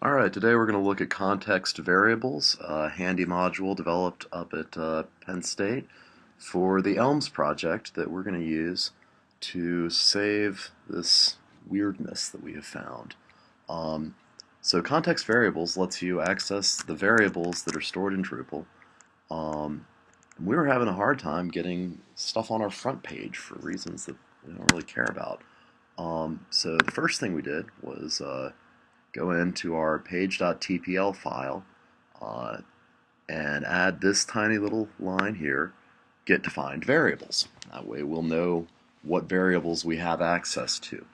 Alright, today we're going to look at context variables, a handy module developed up at Penn State for the ELMS project that we're going to use to save this weirdness that we have found. Um, so context variables lets you access the variables that are stored in Drupal. We were having a hard time getting stuff on our front page for reasons that we don't really care about. So the first thing we did was go into our page.tpl file uh, and add this tiny little line here, get defined variables. That way we'll know what variables we have access to.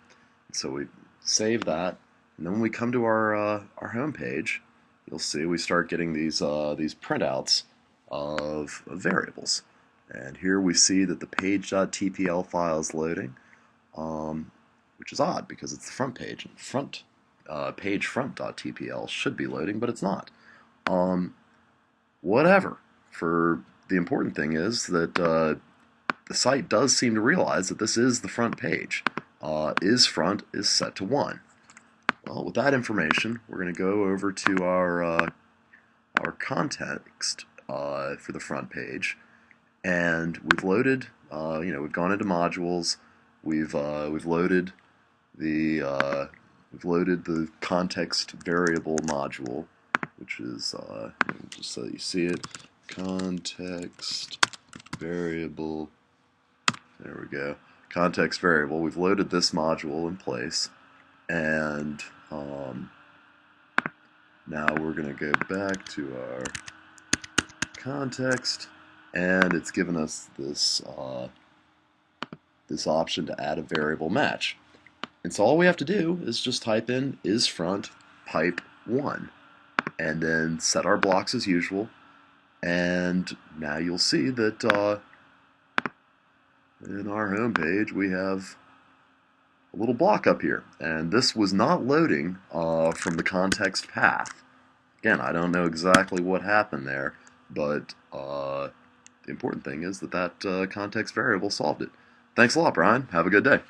So we save that, and then when we come to our home page, you'll see we start getting these printouts of variables. And here we see that the page.tpl file is loading, which is odd because it's the front page. And page front.tpl should be loading, but it's not. Whatever. For the important thing is that the site does seem to realize that this is the front page. IsFront is set to 1. Well, with that information, we're going to go over to our context for the front page, and we've loaded. We've gone into modules. We've loaded the context variable module, which is just so you see it, context variable. There we go. Context variable. We've loaded this module in place, and now we're going to go back to our context, and it's given us this this option to add a variable match. And so all we have to do is just type in isFront pipe 1, and then set our blocks as usual. And now you'll see that in our home page we have a little block up here, and this was not loading from the context path. Again, I don't know exactly what happened there, but the important thing is that context variable solved it. Thanks a lot, Brian. Have a good day.